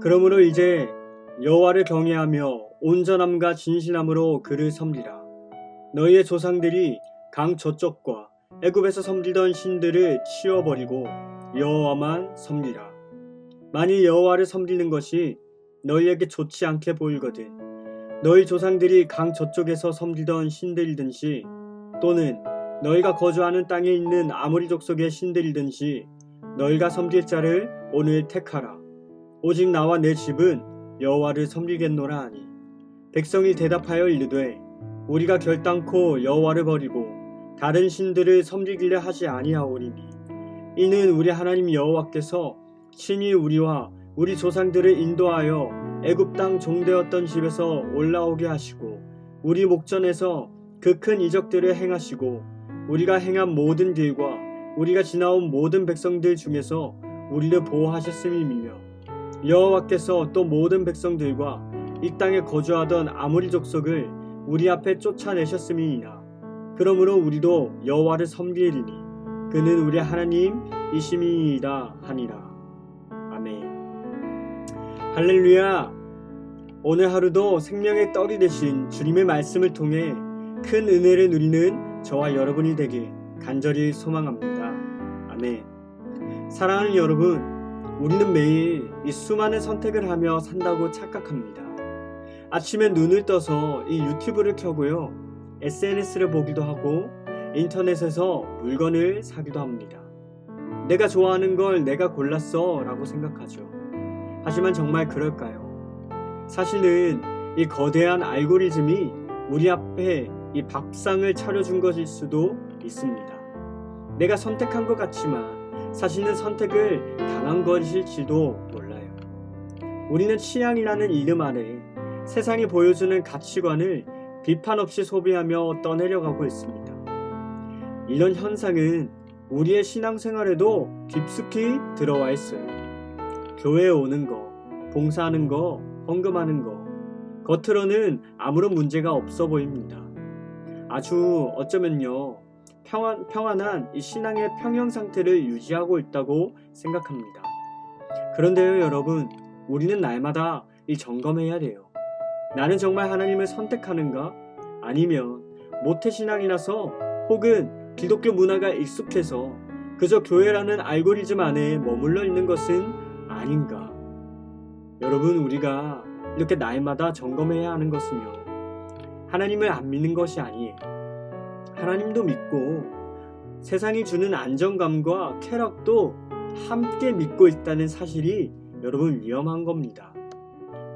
그러므로 이제 여호와를 경외하며 온전함과 진실함으로 그를 섬기라. 너희의 조상들이 강 저쪽과 애굽에서 섬기던 신들을 치워버리고 여호와만 섬기라. 만일 여호와를 섬기는 것이 너희에게 좋지 않게 보이거든 너희 조상들이 강 저쪽에서 섬기던 신들이든지 또는 너희가 거주하는 땅에 있는 아모리 족속의 신들이든지 너희가 섬길 자를 오늘 택하라. 오직 나와 내 집은 여호와를 섬기겠노라 하니 백성이 대답하여 이르되 우리가 결단코 여호와를 버리고 다른 신들을 섬기기를 하지 아니하오리니 이는 우리 하나님 여호와께서 친히 우리와 우리 조상들을 인도하여 애굽 땅 종되었던 집에서 올라오게 하시고 우리 목전에서 그 큰 이적들을 행하시고 우리가 행한 모든 길과 우리가 지나온 모든 백성들 중에서 우리를 보호하셨음이며 여호와께서 또 모든 백성들과 이 땅에 거주하던 아모리 족속을 우리 앞에 쫓아내셨음이니라. 그러므로 우리도 여호와를 섬기리니 그는 우리 하나님이심이니이다 하니라. 아멘. 할렐루야. 오늘 하루도 생명의 떡이 되신 주님의 말씀을 통해 큰 은혜를 누리는 저와 여러분이 되길 간절히 소망합니다. 아멘. 사랑하는 여러분, 우리는 매일 이 수많은 선택을 하며 산다고 착각합니다. 아침에 눈을 떠서 이 유튜브를 켜고요, SNS를 보기도 하고 인터넷에서 물건을 사기도 합니다. 내가 좋아하는 걸 내가 골랐어 라고 생각하죠. 하지만 정말 그럴까요? 사실은 이 거대한 알고리즘이 우리 앞에 이 밥상을 차려준 것일 수도 있습니다. 내가 선택한 것 같지만 사실은 선택을 당한 것일지도 몰라요. 우리는 취향이라는 이름 아래 세상이 보여주는 가치관을 비판 없이 소비하며 떠내려가고 있습니다. 이런 현상은 우리의 신앙생활에도 깊숙이 들어와 있어요. 교회에 오는 거, 봉사하는 거, 헌금하는 거, 겉으로는 아무런 문제가 없어 보입니다. 아주 어쩌면요, 평안한 이 신앙의 평형 상태를 유지하고 있다고 생각합니다. 그런데요, 여러분, 우리는 날마다 이 점검해야 돼요. 나는 정말 하나님을 선택하는가? 아니면 모태신앙이라서 혹은 기독교 문화가 익숙해서 그저 교회라는 알고리즘 안에 머물러 있는 것은 아닌가? 여러분, 우리가 이렇게 날마다 점검해야 하는 것은요, 하나님을 안 믿는 것이 아니에요. 하나님도 믿고 세상이 주는 안정감과 쾌락도 함께 믿고 있다는 사실이 여러분 위험한 겁니다.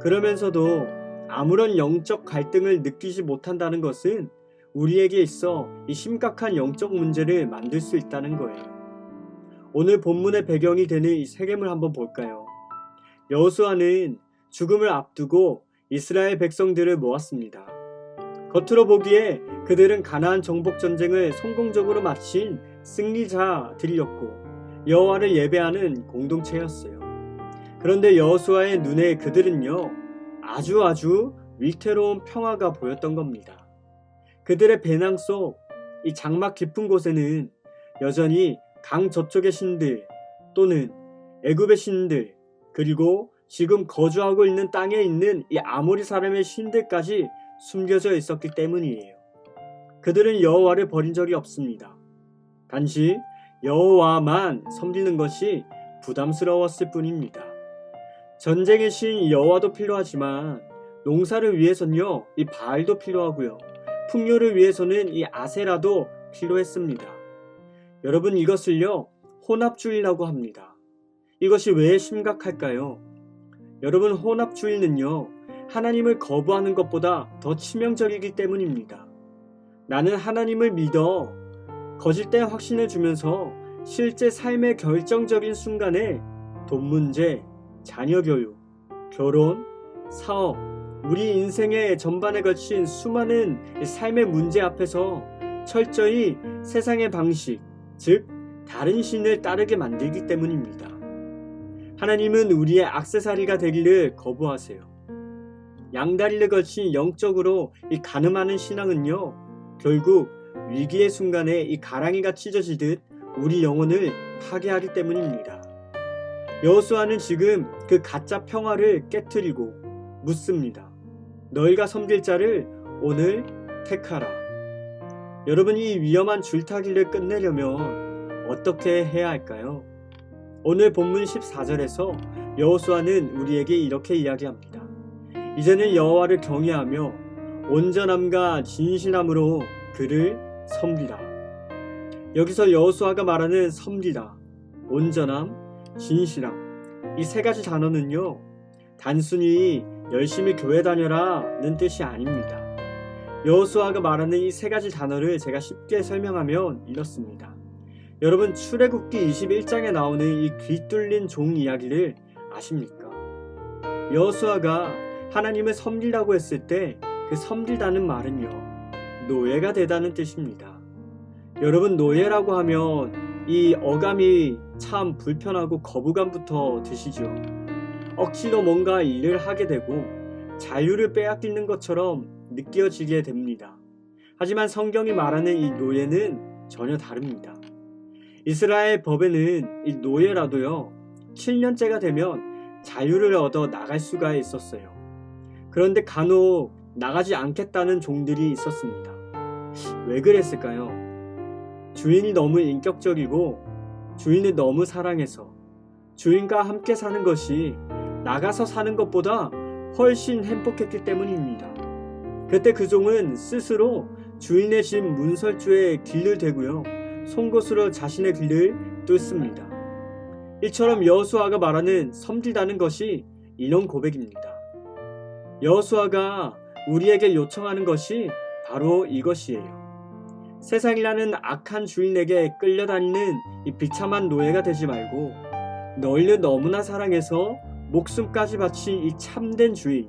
그러면서도 아무런 영적 갈등을 느끼지 못한다는 것은 우리에게 있어 이 심각한 영적 문제를 만들 수 있다는 거예요. 오늘 본문의 배경이 되는 이 세겜을 한번 볼까요? 여호수아는 죽음을 앞두고 이스라엘 백성들을 모았습니다. 겉으로 보기에 그들은 가나안 정복 전쟁을 성공적으로 마친 승리자들이었고 여호와를 예배하는 공동체였어요. 그런데 여호수아의 눈에 그들은요, 아주 위태로운 평화가 보였던 겁니다. 그들의 배낭 속 이 장막 깊은 곳에는 여전히 강 저쪽의 신들 또는 애굽의 신들 그리고 지금 거주하고 있는 땅에 있는 이 아모리 사람의 신들까지 숨겨져 있었기 때문이에요. 그들은 여호와를 버린 적이 없습니다. 단지 여호와만 섬기는 것이 부담스러웠을 뿐입니다. 전쟁의 신 여호와도 필요하지만 농사를 위해서는요, 이 바알도 필요하고요, 풍요를 위해서는 이 아세라도 필요했습니다. 여러분, 이것을요, 혼합주의라고 합니다. 이것이 왜 심각할까요? 여러분, 혼합주의는요, 하나님을 거부하는 것보다 더 치명적이기 때문입니다. 나는 하나님을 믿어 거짓된 확신을 주면서 실제 삶의 결정적인 순간에 돈 문제, 자녀 교육, 결혼, 사업, 우리 인생의 전반에 걸친 수많은 삶의 문제 앞에서 철저히 세상의 방식, 즉 다른 신을 따르게 만들기 때문입니다. 하나님은 우리의 액세서리가 되기를 거부하세요. 양다리를 걸친 영적으로 이 가늠하는 신앙은요, 결국 위기의 순간에 이 가랑이가 찢어지듯 우리 영혼을 파괴하기 때문입니다. 여호수아는 지금 그 가짜 평화를 깨트리고 묻습니다. 너희가 섬길 자를 오늘 택하라. 여러분, 이 위험한 줄타기를 끝내려면 어떻게 해야 할까요? 오늘 본문 14절에서 여호수아는 우리에게 이렇게 이야기합니다. 이제는 여호와를 경외하며 온전함과 진실함으로 그를 섬기라. 여기서 여호수아가 말하는 섬기다, 온전함, 진실함, 이 세 가지 단어는요, 단순히 열심히 교회 다녀라는 뜻이 아닙니다. 여호수아가 말하는 이 세 가지 단어를 제가 쉽게 설명하면 이렇습니다. 여러분, 출애굽기 21장에 나오는 이 귀 뚫린 종 이야기를 아십니까? 여호수아가 하나님을 섬기라고 했을 때 그 섬기다는 말은요, 노예가 되다는 뜻입니다. 여러분, 노예라고 하면 이 어감이 참 불편하고 거부감부터 드시죠. 억지로 뭔가 일을 하게 되고 자유를 빼앗기는 것처럼 느껴지게 됩니다. 하지만 성경이 말하는 이 노예는 전혀 다릅니다. 이스라엘 법에는 이 노예라도요, 7년째가 되면 자유를 얻어 나갈 수가 있었어요. 그런데 간혹 나가지 않겠다는 종들이 있었습니다. 왜 그랬을까요? 주인이 너무 인격적이고 주인을 너무 사랑해서 주인과 함께 사는 것이 나가서 사는 것보다 훨씬 행복했기 때문입니다. 그때 그 종은 스스로 주인의 집 문설주에 길을 대고요, 송곳으로 자신의 길을 뚫습니다. 이처럼 여호수아가 말하는 섬기다는 것이 이런 고백입니다. 여호수아가 우리에게 요청하는 것이 바로 이것이에요. 세상이라는 악한 주인에게 끌려다니는 이 비참한 노예가 되지 말고 너희를 너무나 사랑해서 목숨까지 바친 이 참된 주인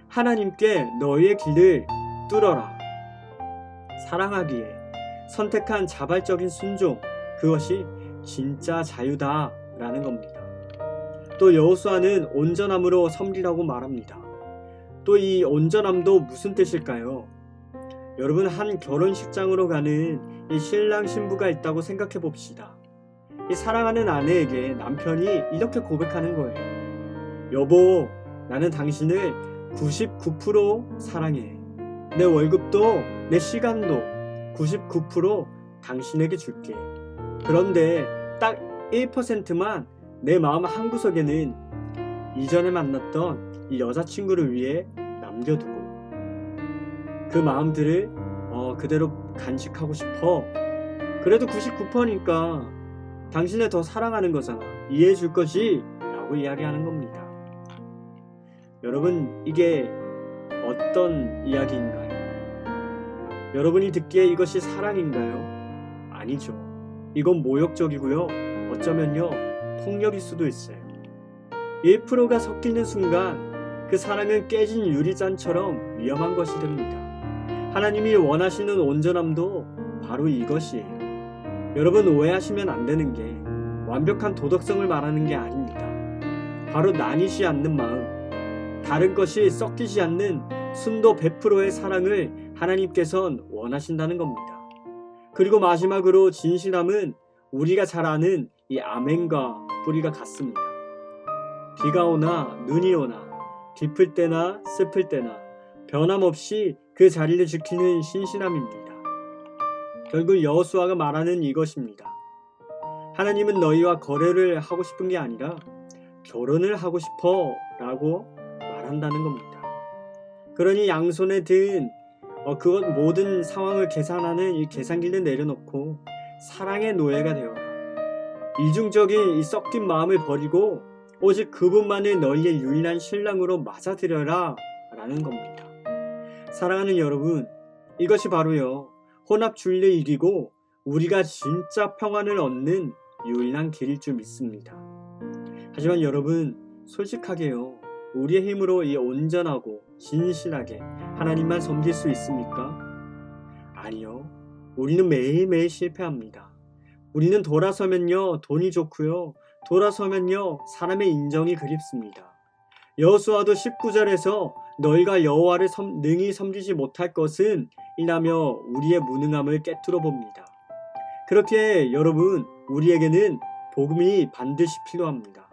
하나님께 너희의 길을 뚫어라. 사랑하기에 선택한 자발적인 순종, 그것이 진짜 자유다라는 겁니다. 또 여호수아는 온전함으로 섬기라고 말합니다. 또 이 온전함도 무슨 뜻일까요? 여러분, 한 결혼식장으로 가는 이 신랑 신부가 있다고 생각해 봅시다. 이 사랑하는 아내에게 남편이 이렇게 고백하는 거예요. 여보, 나는 당신을 99% 사랑해. 내 월급도 내 시간도 99% 당신에게 줄게. 그런데 딱 1%만 내 마음 한구석에는 이전에 만났던 이 여자친구를 위해 남겨두고 그 마음들을 그대로 간직하고 싶어. 그래도 99%니까 당신을 더 사랑하는 거잖아. 이해해 줄 거지? 라고 이야기하는 겁니다. 여러분, 이게 어떤 이야기인가요? 여러분이 듣기에 이것이 사랑인가요? 아니죠. 이건 모욕적이고요, 어쩌면요 폭력일 수도 있어요. 1%가 섞이는 순간 그 사랑은 깨진 유리잔처럼 위험한 것이 됩니다. 하나님이 원하시는 온전함도 바로 이것이에요. 여러분, 오해하시면 안 되는 게 완벽한 도덕성을 말하는 게 아닙니다. 바로 나뉘지 않는 마음, 다른 것이 섞이지 않는 순도 100%의 사랑을 하나님께선 원하신다는 겁니다. 그리고 마지막으로 진실함은 우리가 잘 아는 이 아멘과 뿌리가 같습니다. 비가 오나 눈이 오나 깊을 때나 슬플 때나 변함없이 그 자리를 지키는 신실함입니다. 결국 여호수아가 말하는 이것입니다. 하나님은 너희와 거래를 하고 싶은 게 아니라 결혼을 하고 싶어 라고 말한다는 겁니다. 그러니 양손에 든 그것 모든 상황을 계산하는 이 계산기를 내려놓고 사랑의 노예가 되어라. 이중적인 이 섞인 마음을 버리고 오직 그분만을 너희의 유일한 신랑으로 맞아들여라 라는 겁니다. 사랑하는 여러분, 이것이 바로요 혼합주의를 이기고 우리가 진짜 평안을 얻는 유일한 길일 줄 믿습니다. 하지만 여러분, 솔직하게요, 우리의 힘으로 이 온전하고 진실하게 하나님만 섬길 수 있습니까? 아니요. 우리는 매일매일 실패합니다. 우리는 돌아서면요 돈이 좋고요, 돌아서면요 사람의 인정이 그립습니다. 여호수아도 19절에서 너희가 여호와를 능히 섬기지 못할 것은 이라며 우리의 무능함을 깨뜨려 봅니다. 그렇게 여러분, 우리에게는 복음이 반드시 필요합니다.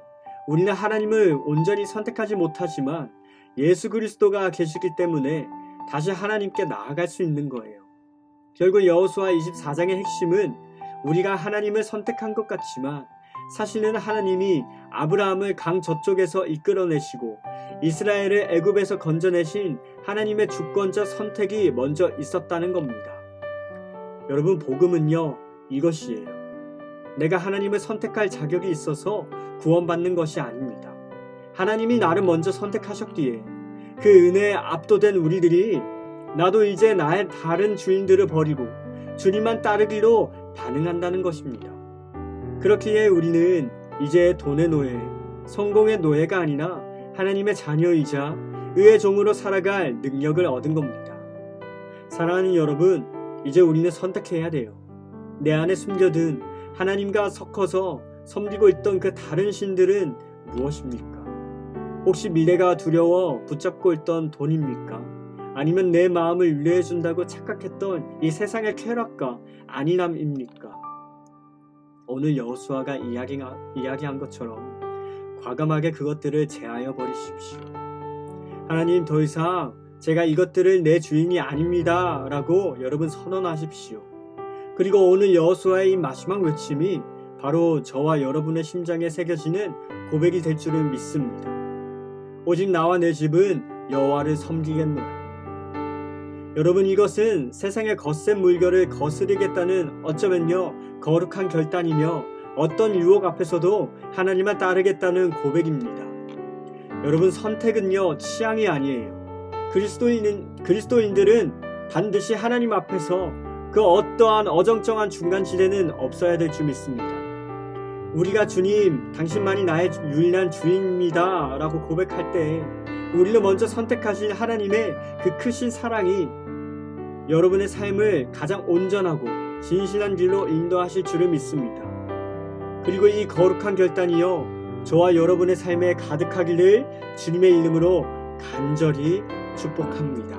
우리는 하나님을 온전히 선택하지 못하지만 예수 그리스도가 계시기 때문에 다시 하나님께 나아갈 수 있는 거예요. 결국 여호수아 24장의 핵심은 우리가 하나님을 선택한 것 같지만 사실은 하나님이 아브라함을 강 저쪽에서 이끌어내시고 이스라엘을 애굽에서 건져내신 하나님의 주권적 선택이 먼저 있었다는 겁니다. 여러분, 복음은요, 이것이에요. 내가 하나님을 선택할 자격이 있어서 구원받는 것이 아닙니다. 하나님이 나를 먼저 선택하셨기에 그 은혜에 압도된 우리들이 나도 이제 나의 다른 주인들을 버리고 주님만 따르기로 반응한다는 것입니다. 그렇기에 우리는 이제 돈의 노예, 성공의 노예가 아니라 하나님의 자녀이자 의의 종으로 살아갈 능력을 얻은 겁니다. 사랑하는 여러분, 이제 우리는 선택해야 돼요. 내 안에 숨겨둔 하나님과 섞어서 섬기고 있던 그 다른 신들은 무엇입니까? 혹시 미래가 두려워 붙잡고 있던 돈입니까? 아니면 내 마음을 위로해준다고 착각했던 이 세상의 쾌락과 안일함입니까? 오늘 여호수아가 이야기한 것처럼 과감하게 그것들을 제하여 버리십시오. 하나님, 더 이상 제가 이것들을 내 주인이 아닙니다 라고 여러분 선언하십시오. 그리고 오늘 여호수아의 이 마지막 외침이 바로 저와 여러분의 심장에 새겨지는 고백이 될 줄은 믿습니다. 오직 나와 내 집은 여호와를 섬기겠노라. 여러분, 이것은 세상의 거센 물결을 거스르겠다는 어쩌면요 거룩한 결단이며 어떤 유혹 앞에서도 하나님을 따르겠다는 고백입니다. 여러분, 선택은요 취향이 아니에요. 그리스도인들은 반드시 하나님 앞에서 그 어떠한 어정쩡한 중간지대는 없어야 될 줄 믿습니다. 우리가 주님, 당신만이 나의 유일한 주인입니다 라고 고백할 때 우리를 먼저 선택하신 하나님의 그 크신 사랑이 여러분의 삶을 가장 온전하고 진실한 길로 인도하실 줄을 믿습니다. 그리고 이 거룩한 결단이요 저와 여러분의 삶에 가득하기를 주님의 이름으로 간절히 축복합니다.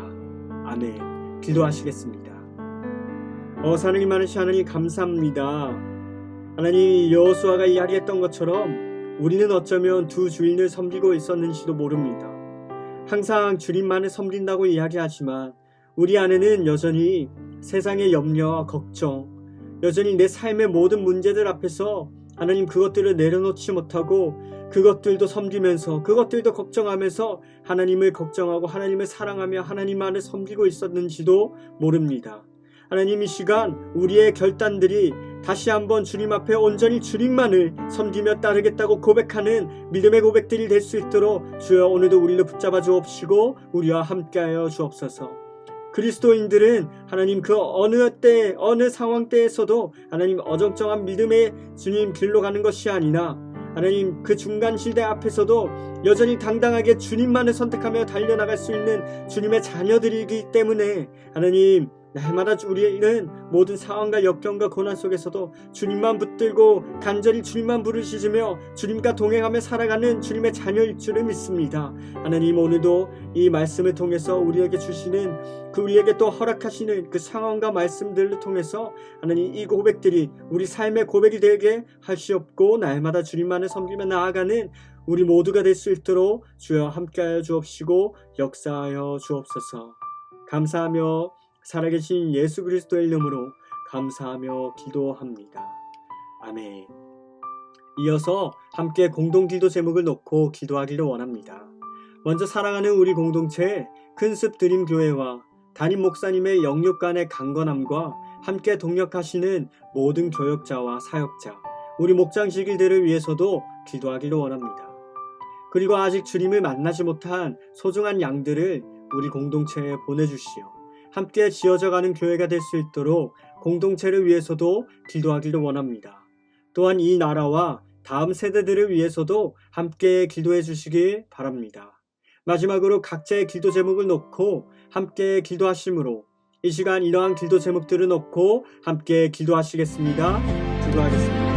아멘. 기도하시겠습니다. 사랑이 많으신 하나님, 감사합니다. 하나님, 여호수아가 이야기했던 것처럼 우리는 어쩌면 두 주인을 섬기고 있었는지도 모릅니다. 항상 주님만을 섬긴다고 이야기하지만 우리 안에는 여전히 세상의 염려와 걱정, 여전히 내 삶의 모든 문제들 앞에서 하나님 그것들을 내려놓지 못하고 그것들도 섬기면서 그것들도 걱정하면서 하나님을 걱정하고 하나님을 사랑하며 하나님만을 섬기고 있었는지도 모릅니다. 하나님, 이 시간 우리의 결단들이 다시 한번 주님 앞에 온전히 주님만을 섬기며 따르겠다고 고백하는 믿음의 고백들이 될 수 있도록 주여 오늘도 우리를 붙잡아 주옵시고 우리와 함께하여 주옵소서. 그리스도인들은 하나님 그 어느 때 어느 상황 때에서도 하나님 어정쩡한 믿음의 주님 길로 가는 것이 아니라 하나님 그 중간 시대 앞에서도 여전히 당당하게 주님만을 선택하며 달려나갈 수 있는 주님의 자녀들이기 때문에 하나님 날마다 우리는 모든 상황과 역경과 고난 속에서도 주님만 붙들고 간절히 주님만 부르짖으며 주님과 동행하며 살아가는 주님의 자녀일 줄을 믿습니다. 하나님, 오늘도 이 말씀을 통해서 우리에게 주시는 우리에게 또 허락하시는 그 상황과 말씀들을 통해서 하나님 이 고백들이 우리 삶의 고백이 되게 하시옵고 날마다 주님만을 섬기며 나아가는 우리 모두가 될 수 있도록 주여 함께하여 주옵시고 역사하여 주옵소서. 감사하며 살아계신 예수 그리스도의 이름으로 감사하며 기도합니다. 아멘. 이어서 함께 공동기도 제목을 놓고 기도하기를 원합니다. 먼저 사랑하는 우리 공동체 큰습 드림교회와 담임 목사님의 영육간의 강건함과 함께 동역하시는 모든 교역자와 사역자, 우리 목장지기들을 위해서도 기도하기를 원합니다. 그리고 아직 주님을 만나지 못한 소중한 양들을 우리 공동체에 보내주시오. 함께 지어져가는 교회가 될 수 있도록 공동체를 위해서도 기도하기를 원합니다. 또한 이 나라와 다음 세대들을 위해서도 함께 기도해 주시길 바랍니다. 마지막으로 각자의 기도 제목을 놓고 함께 기도하심으로 이 시간 이러한 기도 제목들을 놓고 함께 기도하시겠습니다. 기도하겠습니다.